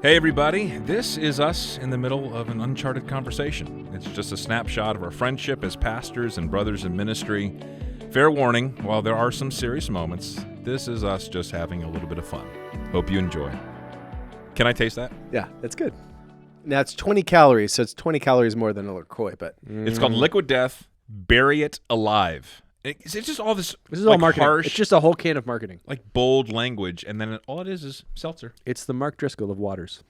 Hey everybody, this is us in the middle of an uncharted conversation. It's just a snapshot of our friendship as pastors and brothers in ministry. Fair warning, while there are some serious moments, this is us just having a little bit of fun. Hope you enjoy. Can I taste that? Yeah, that's good. Now it's 20 calories, so it's 20 calories more than a LaCroix, but... It's called Liquid Death, Bury It Alive. It's just all this is like, all marketing. harsh, It's just a whole can of marketing. like bold language, and then all it is seltzer. It's the Mark Driscoll of waters.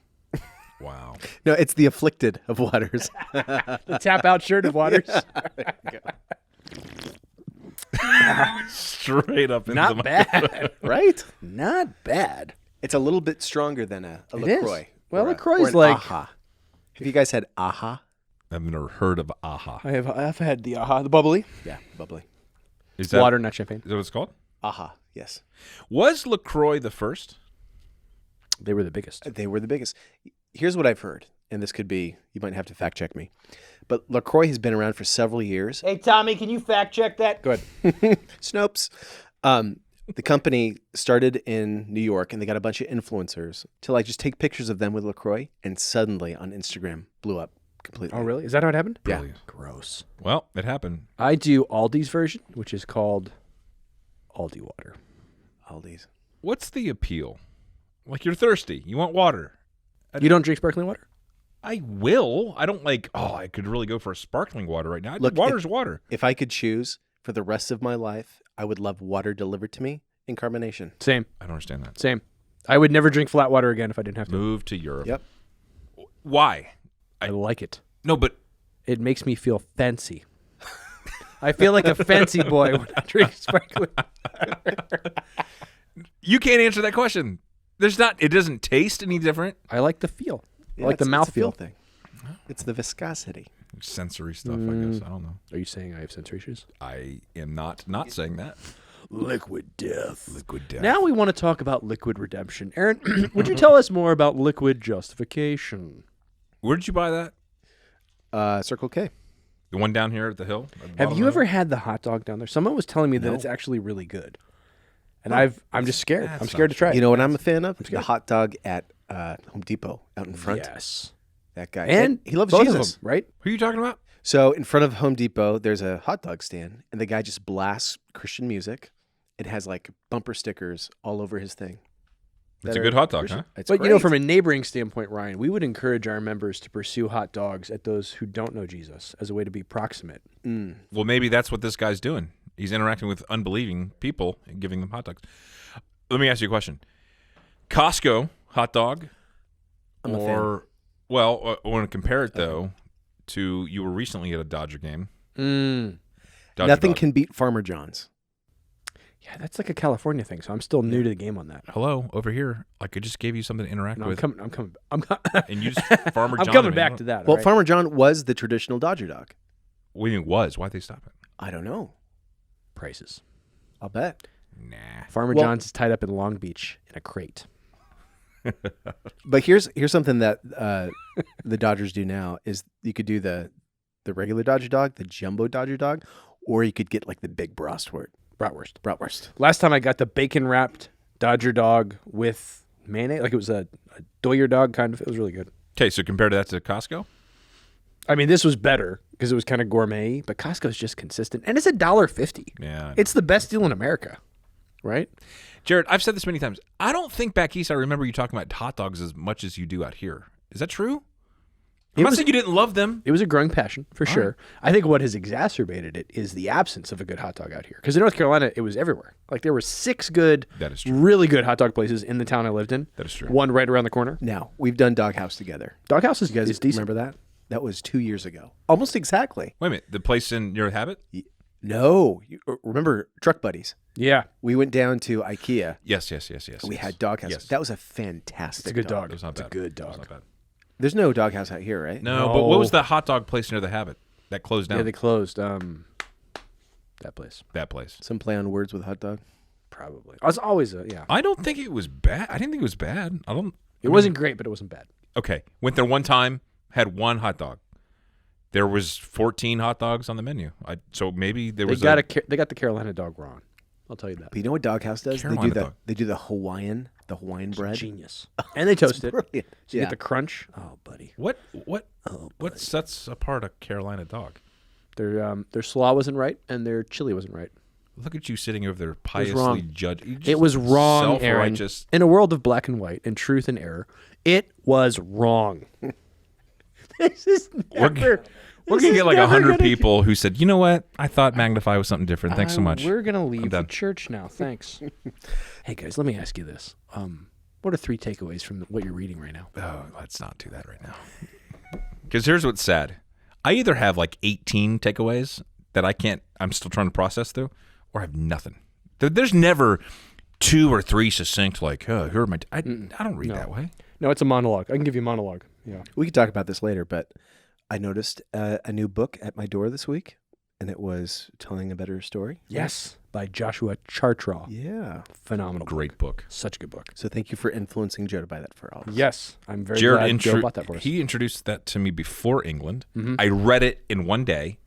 Wow. No, it's the afflicted of waters. The tap out shirt of waters. Straight up into Not the bad. Right? Not bad. It's a little bit stronger than a It is. LaCroix. Well, or LaCroix or is an like... AHA. Have you guys had AHA? I've never heard of AHA. I've had the the bubbly. Yeah, bubbly. Is that Water, not champagne. Is that what it's called? AHA, yes. Was LaCroix the first? They were the biggest. They were the biggest. Here's what I've heard, and this could be, you might have to fact check me, but LaCroix has been around for several years. Hey, Tommy, can you fact check that? Go ahead. Snopes. The company started in New York, and they got a bunch of influencers to like just take pictures of them with LaCroix, and suddenly on Instagram blew up completely. Oh, really? Is that how it happened? Yeah. Brilliant. Gross. Well, it happened. I do Aldi's version, which is called Aldi water. Aldi's. What's the appeal? Like you're thirsty. You want water. You don't drink sparkling water? I will. I don't like, I could really go for a sparkling water right now. Look, Water's water. If I could choose for the rest of my life, I would love water delivered to me in carbonation. Same. I don't understand that. Same. I would never drink flat water again if I didn't have to. Move to Europe. Yep. Why? I like it. No, but It makes me feel fancy. I feel like a fancy boy when I drink sparkling. you can't answer that question. It doesn't taste any different. I like the feel. Yeah, I like the it's a feel mouthfeel. thing. It's the viscosity. Sensory stuff, I guess. I don't know. Are you saying I have sensory issues? I am not saying that. Liquid death. Liquid death. Now we want to talk about liquid redemption. Aaron, would you tell us more about liquid justification? Where did you buy that? Circle K. The one down here at the hill? Have you ever had the hot dog down there? Someone was telling me that it's actually really good. And I'm just scared. I'm scared to try it. You know what I'm a fan of? The hot dog at Home Depot out in front. Yes. That guy. And he loves both Jesus. of them, right? Who are you talking about? So in front of Home Depot, there's a hot dog stand, and the guy just blasts Christian music. It has like bumper stickers all over his thing. It's a good hot dog, huh? It's But great. you know, from a neighboring standpoint, Ryan, we would encourage our members to pursue hot dogs at those who don't know Jesus as a way to be proximate. Well, maybe that's what this guy's doing. He's interacting with unbelieving people and giving them hot dogs. Let me ask you a question. Costco hot dog, I'm a fan. Well, I want to compare it, though, to you were recently at a Dodger game. Dodger Nothing dog. can beat Farmer John's. Yeah, that's like a California thing, so I'm still new to the game on that. Hello, over here. Like I just gave you something to interact No, with. I'm coming. And you just Farmer I'm John. coming back to that. Well, all right? Farmer John was the traditional Dodger dog. What do you mean was? Why'd they stop it? I don't know. Prices. I'll bet. Nah. Farmer Well- John's is tied up in Long Beach in a crate. But here's something that the Dodgers do now is you could do the regular Dodger dog, the jumbo Dodger dog, or you could get like the big Bratwurst. Bratwurst. Last time I got the bacon wrapped Dodger dog with mayonnaise, like it was a Doyer dog kind of. It was really good. Okay, so compare that to Costco. I mean, this was better because it was kind of gourmet, but Costco's just consistent, and it's $1.50. Yeah. It's the best deal in America, right? Jared, I've said this many times. I don't think back east I remember you talking about hot dogs as much as you do out here. Is that true? I'm not saying you didn't love them. It was a growing passion for sure. I think what has exacerbated it is the absence of a good hot dog out here. Because in North Carolina, it was everywhere. Like there were 6 good, That is true. really good hot dog places in the town I lived in. That is true. One right around the corner. Now, we've done Doghouse together. Doghouse is, You guys is decent. remember that? That was 2 years ago. Almost exactly. Wait a minute. The place in your Habit? No. Remember Truck Buddies? Yeah, We went down to IKEA. Yes. We yes. had Doghouse. Yes. That was a fantastic it's a good dog. It was not It's a bad. good It was dog. not bad. There's no Doghouse out here, right? No, but what was the hot dog place near the Habit that closed down? Yeah, they closed that place. That place. Some play on words with hot dog. Probably. I was always yeah. I don't think it was bad. I didn't think it was bad. It wasn't great, but it wasn't bad. Okay. Went there one time, had one hot dog. There was 14 hot dogs on the menu. So maybe there was They got the Carolina dog wrong. I'll tell you that. But you know what Doghouse does? Carolina dog. They do the Hawaiian the Hawaiian bread. Genius. And they toast it. Brilliant. So you get the crunch. Oh, buddy. What sets apart a Carolina dog? Their slaw wasn't right, and their chili wasn't right. Look at you sitting over there wrong. piously judging. It was wrong, Aaron. Self-righteous. In a world of black and white and truth and error, it was wrong. This is never... We're going to get like 100 people who said, you know what? I thought Magnify was something different. Thanks so much. We're going to leave the done. church now. Thanks. Hey, guys, let me ask you this. What are 3 takeaways from what you're reading right now? Oh, let's not do that right now. Because here's what's sad. I either have like 18 takeaways that I'm still trying to process through, or I have nothing. There's never 2 or 3 succinct, like, oh, here are my... I don't read that way. No, it's a monologue. I can give you a monologue. Yeah. We could talk about this later, but I noticed a new book at my door this week, and it was Telling a Better Story. Yes, by Joshua Chartraw. Yeah. Phenomenal. Great book. Such a good book. So thank you for influencing Joe to buy that for all of us. Yes, I'm very glad Joe bought that for us. He introduced that to me before England. Mm-hmm. I read it in one day.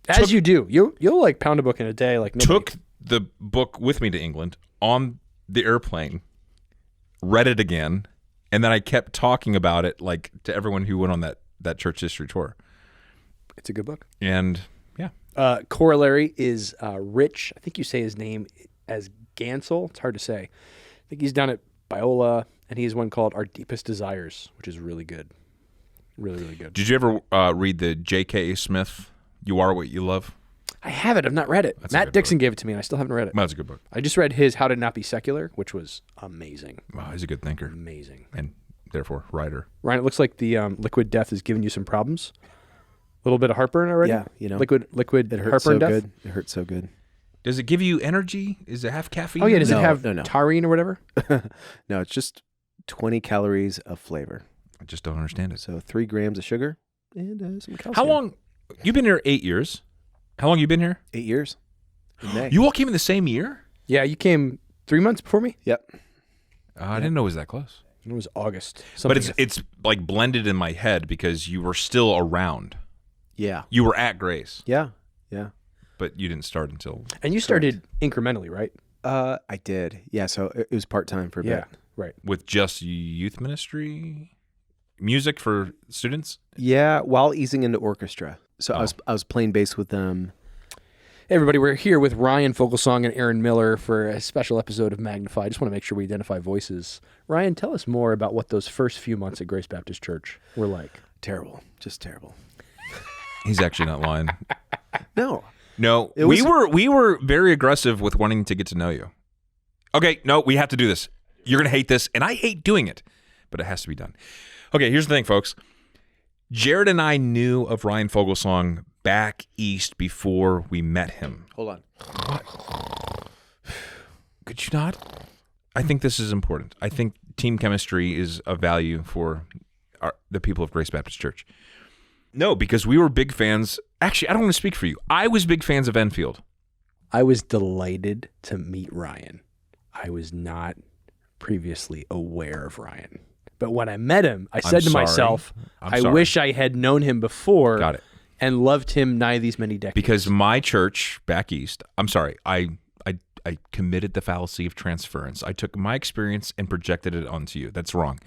As you do. You'll like pound a book in a day like nobody. Took the book with me to England on the airplane, read it again, and then I kept talking about it like to everyone who went on that church history tour. It's a good book. And yeah. Corollary is Rich. I think you say his name as Gansel. It's hard to say. I think he's down at Biola, and he has one called Our Deepest Desires, which is really good. Really, really good. Did you ever read the J.K. Smith, You Are What You Love? I haven't. I've not read it. That's Matt Dixon gave it to me, and I still haven't read it. That's a good book. I just read his How to Not Be Secular, which was amazing. Wow, he's a good thinker. Amazing. And therefore, writer. Ryan, it looks like the liquid death is giving you some problems. A little bit of heartburn already? Yeah, you know. Liquid It hurts heartburn so death? good. It hurts so good. Does it give you energy? Does it have caffeine? Oh, yeah. Does No, it have no. taurine or whatever? No, it's just 20 calories of flavor. I just don't understand it. So 3 grams of sugar and some calcium. How long? You've been here 8 years. How long you been here? 8 years. In May. You all came in the same year? Yeah, you came 3 months before me? Yep. I didn't know it was that close. It was August. But it's like blended in my head because you were still around. Yeah. You were at Grace, Yeah. Yeah. but you didn't start until... And you started incrementally, right? I did. Yeah. So it was part-time for a bit. Right. With just youth ministry? Music for students? Yeah. While easing into orchestra. So I was playing bass with them. Hey, everybody, we're here with Ryan Fogelsong and Aaron Miller for a special episode of Magnify. I just want to make sure we identify voices. Ryan, tell us more about what those first few months at Grace Baptist Church were like. Terrible. Just terrible. He's actually not lying. No. No, we were very aggressive with wanting to get to know you. Okay, no, we have to do this. You're going to hate this, and I hate doing it, but it has to be done. Okay, here's the thing, folks. Jared and I knew of Ryan Fogelsong back east before we met him. Hold on. Could you not? I think this is important. I think team chemistry is of value for the people of Grace Baptist Church. No, because we were big fans. Actually, I don't want to speak for you. I was big fans of Enfield. I was delighted to meet Ryan. I was not previously aware of Ryan. But when I met him, I said to myself, I wish I had known him before. Got it. And loved him nigh these many decades. Because my church back east, I'm sorry, I committed the fallacy of transference. I took my experience and projected it onto you. That's wrong.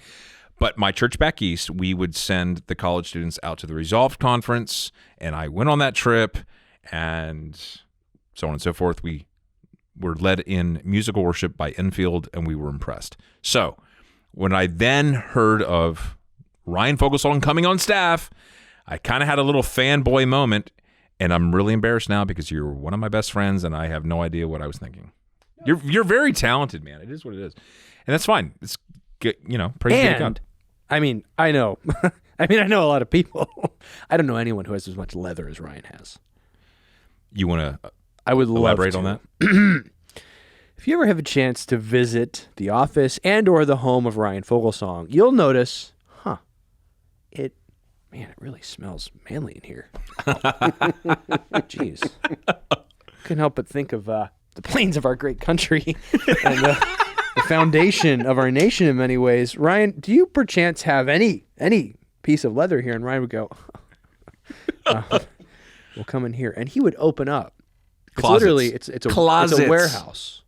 But my church back east, we would send the college students out to the Resolved Conference, and I went on that trip, and so on and so forth. We were led in musical worship by Enfield, and we were impressed. So when I then heard of Ryan Fogelsong coming on staff, I kind of had a little fanboy moment, and I'm really embarrassed now because you're one of my best friends, and I have no idea what I was thinking. You're very talented, man. It is what it is, and that's fine. It's praise be to God. I mean, I know. I know a lot of people. I don't know anyone who has as much leather as Ryan has. You want to? I would elaborate love on to. that. If you ever have a chance to visit the office and or the home of Ryan Fogelsong, you'll notice, it really smells manly in here. Jeez. Couldn't help but think of the plains of our great country and the foundation of our nation in many ways. Ryan, do you perchance have any piece of leather here? And Ryan would go, we'll come in here. And he would open up. It's Closets. literally, it's a warehouse.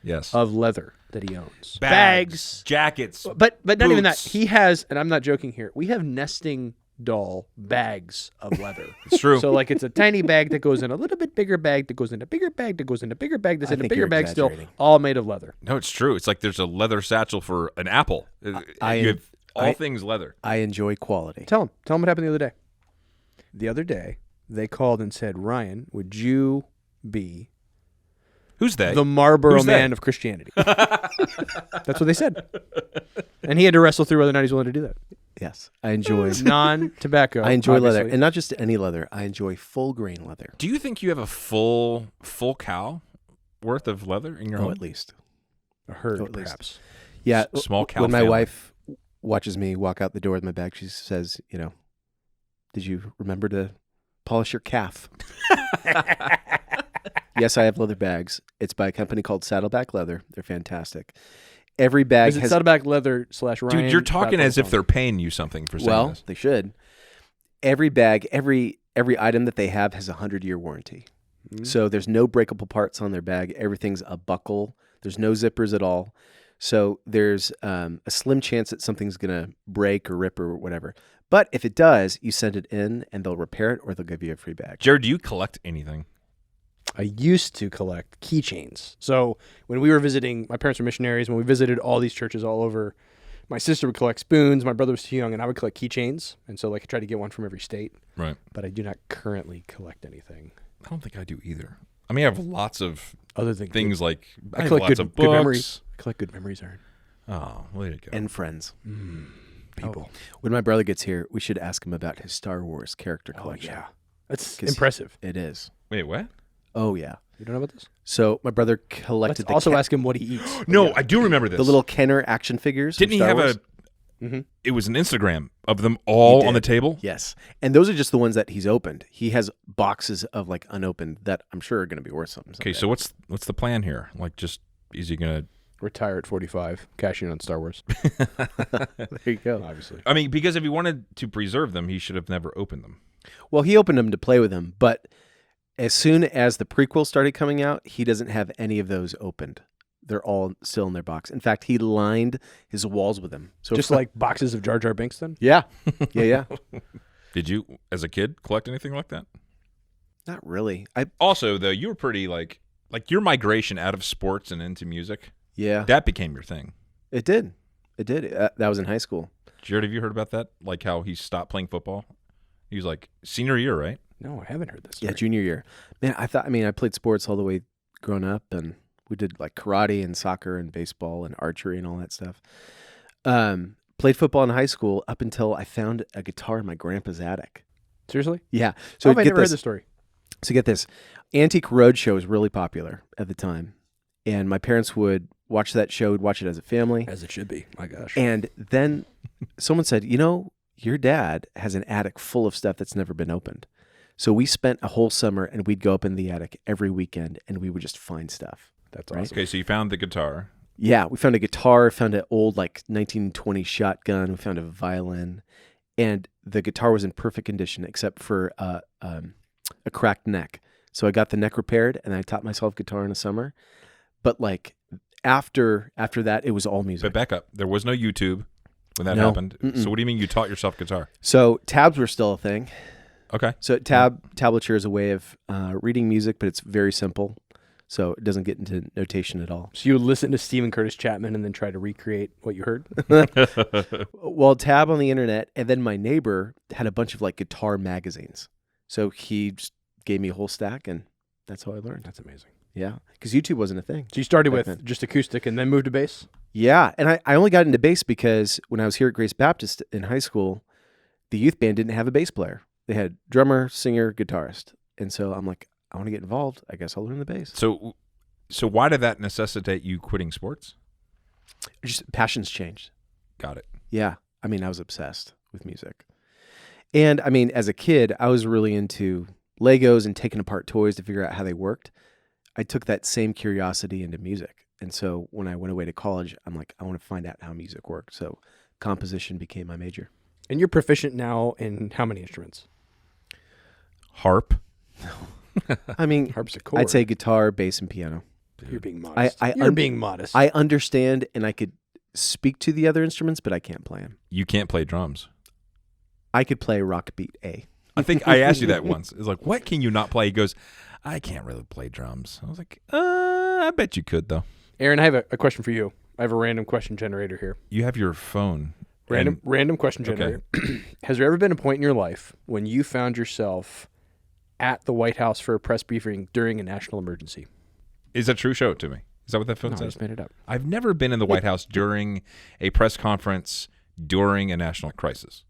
Yes. Of leather. that he owns. Bags, jackets, But not even that. boots. He has, and I'm not joking here, we have nesting doll bags of leather. It's true. So like it's a tiny bag that goes in a little bit bigger bag that goes in a bigger bag that goes in a bigger bag that's I in a think bigger you're bag still, exaggerating. all made of leather. No, it's true. It's like there's a leather satchel for an apple. You have all things leather. I enjoy quality. Tell him what happened the other day. The other day, they called and said, Ryan, would you be Who's they? the Marlboro Who's they? Man of Christianity? That's what they said. And he had to wrestle through whether or not he's willing to do that. Yes, I enjoy. Non-tobacco. I enjoy leather, obviously. and not just any leather. I enjoy full grain leather. Do you think you have a full cow worth of leather in your Oh, home? at least. A herd, at least. perhaps. Yeah, Small cow When my family. wife watches me walk out the door with my bag, she says, "Did you remember to polish your calf?" Yes, I have leather bags. It's by a company called Saddleback Leather. They're fantastic. Every bag Is it has. Saddleback Leather /Ryan? Dude, you're talking as if they're paying you something for saying Well, this. they should. Every bag, every item that they have has a 100-year warranty. Mm-hmm. So there's no breakable parts on their bag. Everything's a buckle. There's no zippers at all. So there's a slim chance that something's going to break or rip or whatever. But if it does, you send it in and they'll repair it or they'll give you a free bag. Jared, do you collect anything? I used to collect keychains. So when we were visiting, my parents were missionaries. When we visited all these churches all over, my sister would collect spoons. My brother was too young, and I would collect keychains. And so like I tried to get one from every state. Right. But I do not currently collect anything I don't think I do either. I mean, I have lots of other than things like I I have collect lots good, of good books. memories. I collect good memories, Aaron. Oh, way to go. And friends. People. When my brother gets here, we should ask him about his Star Wars character Oh collection. yeah, that's 'Cause impressive. It is. Wait, what? Oh, yeah. You don't know about this? So my brother Let's collected the, also ask him what he eats. No, I do remember this. the little Kenner action figures. from Didn't he Star have Wars. It was an Instagram of them all He on the did. table? Yes. And those are just the ones that he's opened. He has boxes of like unopened that I'm sure are going to be worth something. Okay, someday. so what's the plan here? Like, just is he gonna? Retire at 45, cash in on Star Wars. there you go. Obviously. I mean, because if he wanted to preserve them, he should have never opened them. Well, he opened them to play with them, but as soon as the prequel started coming out, he doesn't have any of those opened. They're all still in their box. In fact, he lined his walls with them. So Just like boxes of Jar Jar Binks then? yeah, yeah. Did you, as a kid, collect anything like that? Not really. Also, though, you were pretty like your migration out of sports and into music. Yeah, That became your thing. it did. It did. That was in high school. Jared, have you heard about that? Like how he stopped playing football? He was like senior year, right? No, I haven't heard this. Yeah, story. junior year. Man, I played sports all the way growing up, and we did like karate and soccer and baseball and archery and all that stuff. Played football in high school up until I found a guitar in my grandpa's attic. Seriously? Yeah. So So I get never heard this. this story. So get this. Antique Roadshow was really popular at the time, and my parents would watch that show. Would watch it as a family. As it should be. My gosh. And then someone said, your dad has an attic full of stuff that's never been opened. So we spent a whole summer and we'd go up in the attic every weekend and we would just find stuff. That's right? awesome. Okay, so you found the guitar. Yeah, we found a guitar, found an old like 1920 shotgun, we found a violin, and the guitar was in perfect condition except for a cracked neck. So I got the neck repaired and I taught myself guitar in the summer. But like after that, it was all music. But back up. There was no YouTube when that No. happened. Mm-mm. So what do you mean you taught yourself guitar? So tabs were still a thing. Okay. So tablature is a way of reading music, but it's very simple. So it doesn't get into notation at all. So you would listen to Stephen Curtis Chapman and then try to recreate what you heard? Well, tab on the internet, and then my neighbor had a bunch of like guitar magazines. So he just gave me a whole stack, and that's how I learned. That's amazing. Yeah, because YouTube wasn't a thing. So you started Back with then. just acoustic and then moved to bass? Yeah, and I only got into bass because when I was here at Grace Baptist in high school, the youth band didn't have a bass player. They had drummer, singer, guitarist. And so I'm like, I want to get involved. I guess I'll learn the bass. So why did that necessitate you quitting sports? Just passions changed. Got it. Yeah. I mean, I was obsessed with music. And I mean, as a kid, I was really into Legos and taking apart toys to figure out how they worked. I took that same curiosity into music. And so when I went away to college, I'm like, I want to find out how music worked. So composition became my major. And you're proficient now in how many instruments? Harp. I mean, Harpsichord. I'd say guitar, bass, and piano. You're being modest. Being modest. I understand, and I could speak to the other instruments, but I can't play them. You can't play drums. I could play rock beat A. I think I asked you that once. It's like, what can you not play? He goes, I can't really play drums. I was like, I bet you could, though. Aaron, I have a question for you. I have a random question generator here. You have your phone. Random question generator. Okay. Has there ever been a point in your life when you found yourself at the White House for a press briefing during a national emergency? Is that true? Show it to me. Is that what that phone No, says? I just made it up. I've never been in the White House during a press conference during a national crisis.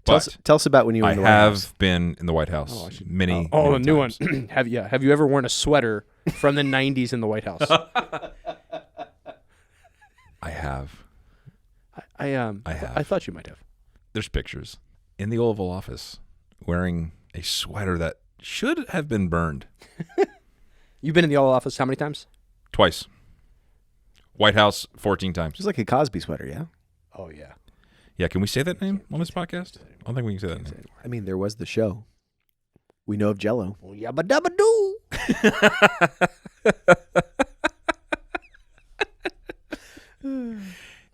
Tell us about when you were in the White House. I have been in the White House many a new times. one. Have you ever worn a sweater from the 90s in the White House? I have. I have. I thought you might have. There's pictures in the Oval Office wearing a sweater that should have been burned. You've been in the Oval Office how many times? Twice. White House 14 times. It's like a Cosby sweater, yeah? Oh, yeah. Yeah, can we say that name on this podcast? I don't think we can say that name. I mean, there was the show. We know of Jell-O. Oh, yabba dabba doo.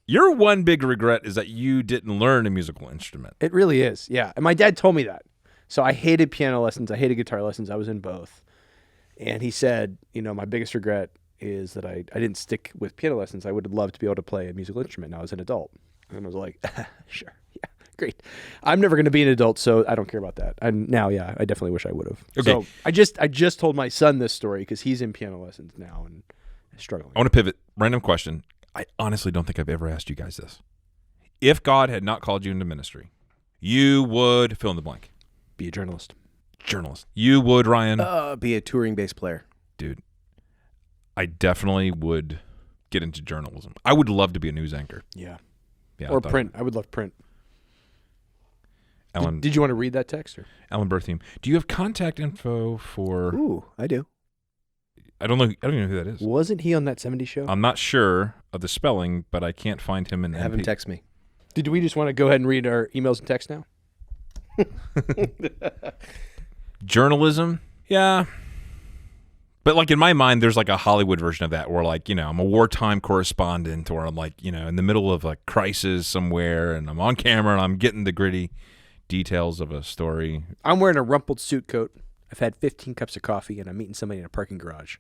Your one big regret is that you didn't learn a musical instrument. It really is, yeah. And my dad told me that. So I hated piano lessons. I hated guitar lessons. I was in both. And he said, my biggest regret is that I didn't stick with piano lessons. I would have loved to be able to play a musical instrument now as an adult. And I was like, sure, yeah, great. I'm never going to be an adult, so I don't care about that. And now, yeah, I definitely wish I would have. Okay. So I just told my son this story because he's in piano lessons now and is struggling. I want to pivot. Random question. I honestly don't think I've ever asked you guys this. If God had not called you into ministry, you would fill in the blank. Be a journalist. You would, Ryan. Be a touring bass player. Dude, I definitely would get into journalism. I would love to be a news anchor. Yeah. Yeah, or print. I would love print. Ellen, did you want to read that text? Or? Ellen Berthium. Do you have contact info for... Ooh, I do. I don't even know who that is. Wasn't he on that 70s show? I'm not sure of the spelling, but I can't find him in Have him text me. Did we just want to go ahead and read our emails and texts now? Journalism? Yeah. But like in my mind, there's like a Hollywood version of that where like, I'm a wartime correspondent or I'm like, in the middle of a crisis somewhere and I'm on camera and I'm getting the gritty details of a story. I'm wearing a rumpled suit coat. I've had 15 cups of coffee and I'm meeting somebody in a parking garage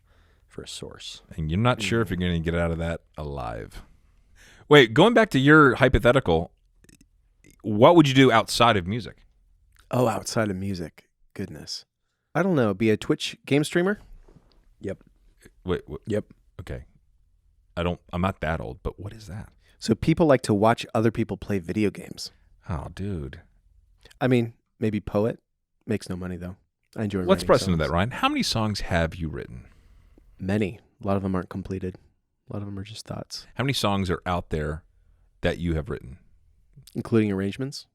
for a source. And you're not sure if you're going to get out of that alive. Wait, going back to your hypothetical, what would you do outside of music? Oh, outside of music. Goodness. I don't know. Be a Twitch game streamer? Yep. Wait. Yep. Okay. I'm not that old, but what is that? So people like to watch other people play video games. Oh, dude. I mean, maybe poet. Makes no money, though. I enjoy Let's writing press songs. into that, Ryan. How many songs have you written? Many. A lot of them aren't completed. A lot of them are just thoughts. How many songs are out there that you have written? Including arrangements?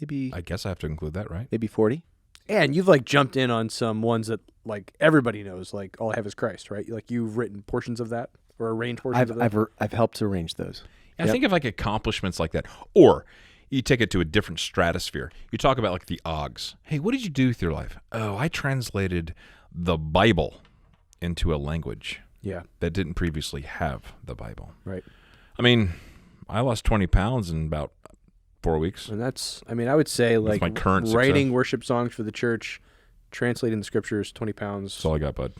Maybe. I guess I have to include that, right? Maybe 40. And you've like jumped in on some ones that like everybody knows, like All I Have Is Christ, right? Like you've written portions of that or arranged portions of that. I've helped arrange those. I think of like accomplishments like that. Or you take it to a different stratosphere. You talk about like the Oggs. Hey, what did you do with your life? Oh, I translated the Bible into a language that didn't previously have the Bible. Right. I mean, I lost 20 pounds in about 4 weeks. And I would say like my current writing success. worship songs for the church, translating the scriptures, 20 pounds. That's all I got, bud.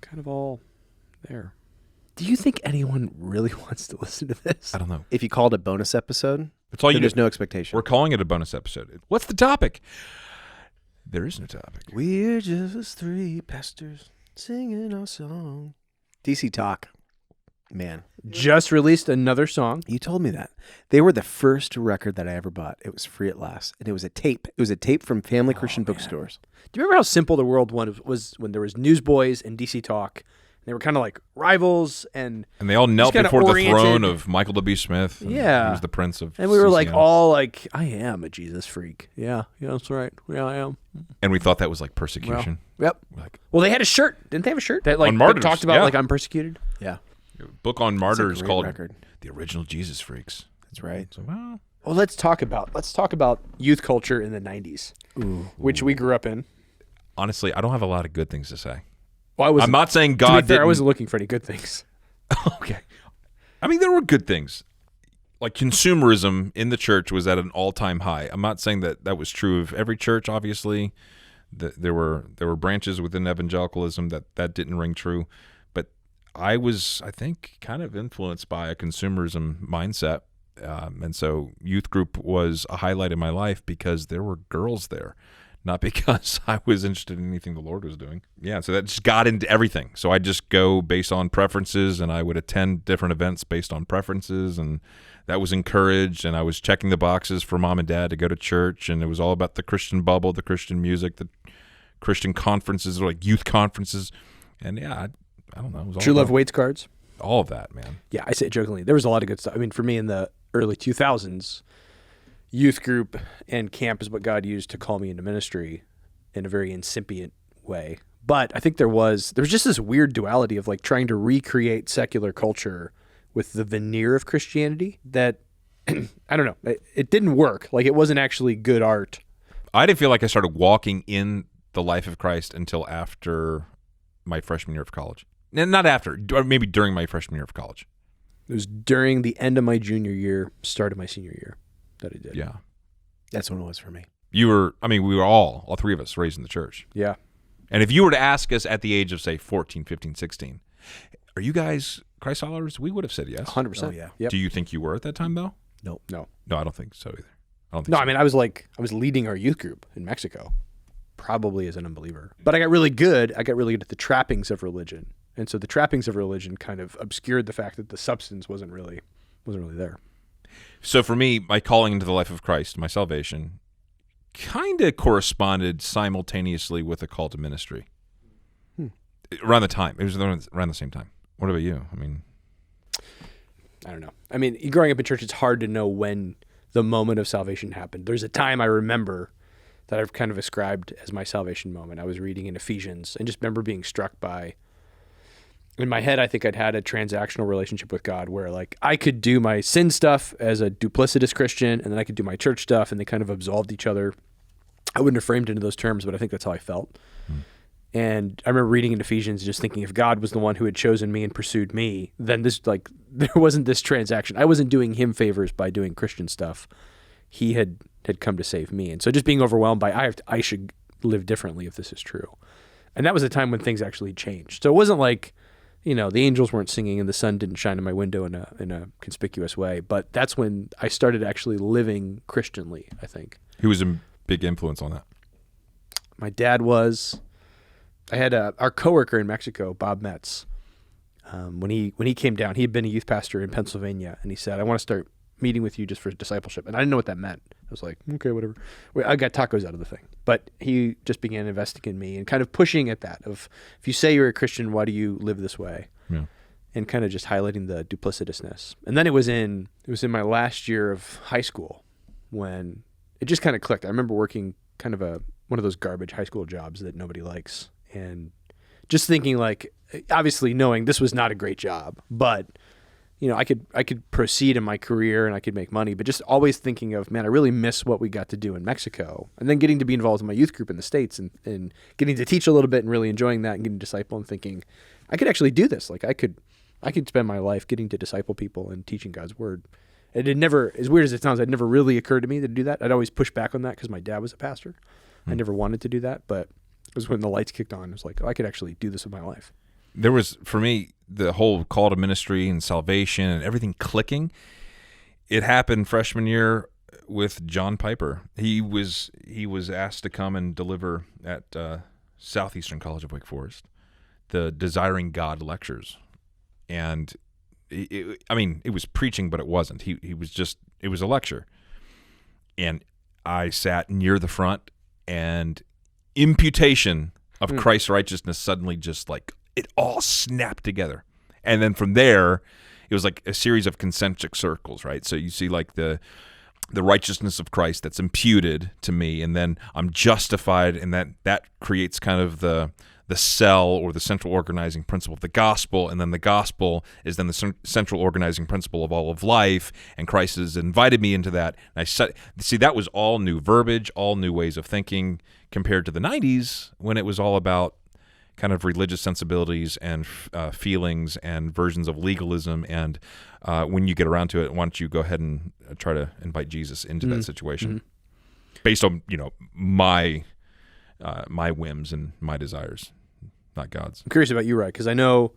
Kind of all there. Do you think anyone really wants to listen to this? I don't know. If you called it a bonus episode, That's all you there's do. no expectation. We're calling it a bonus episode. What's the topic? There is no topic. We're just three pastors singing our song. DC Talk. Man. Just released another song. You told me that. They were the first record that I ever bought. It was free at last. And it was a tape. It was a tape from Family Christian bookstores. Do you remember how simple the world was when there was Newsboys and DC Talk? They were kind of like rivals, and they all knelt kinda before the oriented. throne of Michael W. Smith. And Yeah. He was the prince of and we were like CCM. all like, I am a Jesus freak. Yeah, that's right. Yeah, I am. And we thought that was like persecution. Yep. Like, Well, they had a shirt. Didn't they have a shirt that like On that Martyrs, talked about yeah. like I'm persecuted? Yeah. a book on martyrs great called record. The Original Jesus Freaks. That's right. So, well, Well, let's talk about youth culture in the 90s, which we grew up in. honestly, I don't have a lot of good things to say. Well, I'm not saying to God be fair, I didn't. wasn't looking for any good things. Okay. I mean, there were good things. Like consumerism in the church was at an all-time high. I'm not saying that was true of every church, obviously. There were branches within evangelicalism that didn't ring true. But I was, I think, kind of influenced by a consumerism mindset. And so youth group was a highlight in my life because there were girls there, not because I was interested in anything the Lord was doing. Yeah, so that just got into everything. So I just go based on preferences, and I would attend different events based on preferences, and that was encouraged, and I was checking the boxes for mom and dad to go to church, and it was all about the Christian bubble, the Christian music, the Christian conferences, or like youth conferences. And yeah, I don't know. It was all True Love about Waits cards. all of that, man. Yeah, I say it jokingly. There was a lot of good stuff. I mean, for me in the early 2000s, youth group and camp is what God used to call me into ministry in a very incipient way. But I think there was just this weird duality of like trying to recreate secular culture with the veneer of Christianity that, I don't know, it didn't work. Like it wasn't actually good art. I didn't feel like I started walking in the life of Christ until after my freshman year of college. Not after, or maybe during my freshman year of college. It was during the end of my junior year, start of my senior year that I did. Yeah. That's when it was for me. We were all three of us raised in the church. Yeah. And if you were to ask us at the age of, say, 14, 15, 16, are you guys Christ followers? We would have said yes. 100%. Oh, yeah. Yep. Do you think you were at that time, though? No. No. No, I don't think so either. I don't think No, so. I mean, I was leading our youth group in Mexico, probably as an unbeliever. But I got really good at the trappings of religion. And so the trappings of religion kind of obscured the fact that the substance wasn't really there. So for me, my calling into the life of Christ, my salvation, kind of corresponded simultaneously with a call to ministry. Around the time. It was around the same time. What about you? I mean, I don't know. I mean, growing up in church, it's hard to know when the moment of salvation happened. There's a time I remember that I've kind of ascribed as my salvation moment. I was reading in Ephesians and just remember being struck by, in my head, I think I'd had a transactional relationship with God where like I could do my sin stuff as a duplicitous Christian and then I could do my church stuff and they kind of absolved each other. I wouldn't have framed it into those terms, but I think that's how I felt. And I remember reading in Ephesians and just thinking if God was the one who had chosen me and pursued me, then there wasn't this transaction. I wasn't doing him favors by doing Christian stuff. He had come to save me. And so just being overwhelmed by I should live differently if this is true. And that was a time when things actually changed. So it wasn't like, the angels weren't singing and the sun didn't shine in my window in a conspicuous way. But that's when I started actually living Christianly, I think. who was a big influence on that? My dad was. I had our coworker in Mexico, Bob Metz. When he came down, he had been a youth pastor in Pennsylvania, and he said, "I want to start meeting with you just for discipleship." And I didn't know what that meant. I was like, "Okay, whatever." I got tacos out of the thing, but he just began investing in me and kind of pushing at that of, if you say you're a Christian, why do you live this way? Yeah. And kind of just highlighting the duplicitousness. And then it was in my last year of high school when it just kind of clicked. I remember working kind of one of those garbage high school jobs that nobody likes. And just thinking like, obviously knowing this was not a great job, but I could proceed in my career and I could make money, but just always thinking of, man, I really miss what we got to do in Mexico. And then getting to be involved in my youth group in the States and getting to teach a little bit and really enjoying that and getting to disciple and thinking I could actually do this. Like I could spend my life getting to disciple people and teaching God's word. It had never, as weird as it sounds, it never really occurred to me to do that. I'd always push back on that because my dad was a pastor. I never wanted to do that, but it was when the lights kicked on. It was like, I could actually do this with my life. There was, for me, the whole call to ministry and salvation and everything clicking. It happened freshman year with John Piper. He was asked to come and deliver at Southeastern College of Wake Forest the Desiring God lectures. And it was preaching, but it wasn't. It was a lecture. And I sat near the front, and imputation of Christ's righteousness suddenly just like it all snapped together. And then from there, it was like a series of concentric circles, right? So you see like the righteousness of Christ that's imputed to me, and then I'm justified, and that creates kind of the cell or the central organizing principle of the gospel, and then the gospel is then the central organizing principle of all of life, and Christ has invited me into that. And that was all new verbiage, all new ways of thinking compared to the 90s when it was all about kind of religious sensibilities and feelings and versions of legalism. And when you get around to it, why don't you go ahead and try to invite Jesus into that situation based on, my whims and my desires, not God's. I'm curious about you, Rye, because I know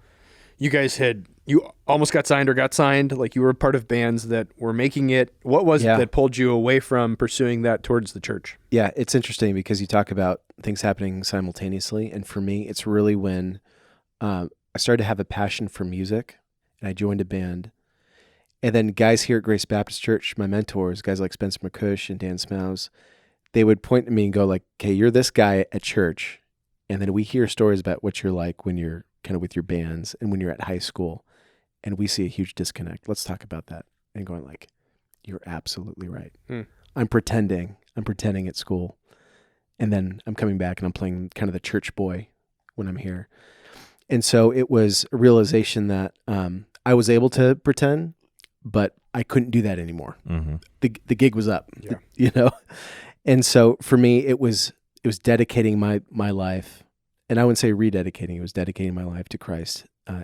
you guys you almost got signed or got signed. Like you were part of bands that were making it. What was it that pulled you away from pursuing that towards the church? Yeah, it's interesting because you talk about things happening simultaneously. And for me, it's really when I started to have a passion for music and I joined a band. And then guys here at Grace Baptist Church, my mentors, guys like Spencer McCush and Dan Smouse, they would point to me and go like, okay, you're this guy at church. And then we hear stories about what you're like when you're kind of with your bands and when you're at high school. And we see a huge disconnect. Let's talk about that. And going like, you're absolutely right. I'm pretending at school. And then I'm coming back and I'm playing kind of the church boy when I'm here. And so it was a realization that I was able to pretend, but I couldn't do that anymore. The gig was up, And so for me, it was dedicating my life, and I wouldn't say rededicating. It was dedicating my life to Christ. I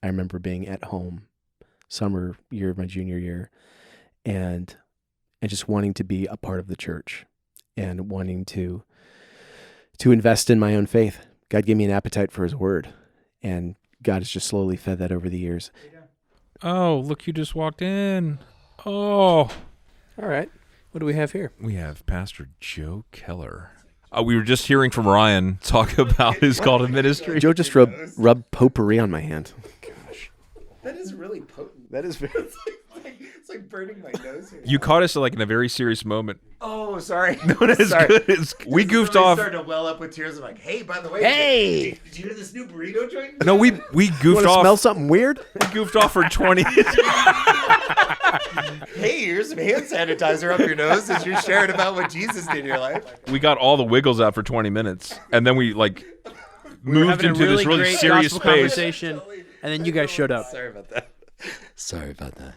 remember being at home summer year of my junior year, and just wanting to be a part of the church, and wanting to invest in my own faith. God gave me an appetite for His Word, and God has just slowly fed that over the years. Oh, look, you just walked in. Oh. All right. What do we have here? We have Pastor Joe Keller. We were just hearing from Ryan talk about his call to ministry. Joe just rubbed potpourri on my hand. Gosh. That is really potent. That is very... It's like burning my nose here. You caught us in a very serious moment. Oh, sorry. No, it's good. We goofed off. I started to well up with tears. I'm like, hey, by the way. Hey! Did you hear this new burrito joint? No, we goofed Want to off. smell something weird? We goofed off for 20. Hey, here's some hand sanitizer up your nose as you're sharing about what Jesus did in your life. We got all the wiggles out for 20 minutes, and then we moved into this really great serious gospel space. conversation, and then you guys showed up. Sorry about that.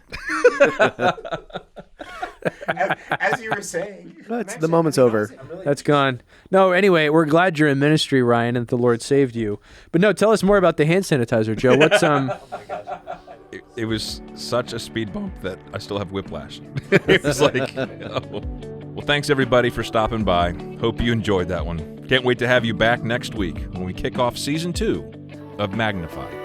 As you were saying. The moment's over. That's gone. No, anyway, we're glad you're in ministry, Ryan, and the Lord saved you. But no, tell us more about the hand sanitizer, Joe. What's It was such a speed bump that I still have whiplash. It was like, oh. Well, thanks everybody for stopping by. Hope you enjoyed that one. Can't wait to have you back next week when we kick off season 2 of Magnify.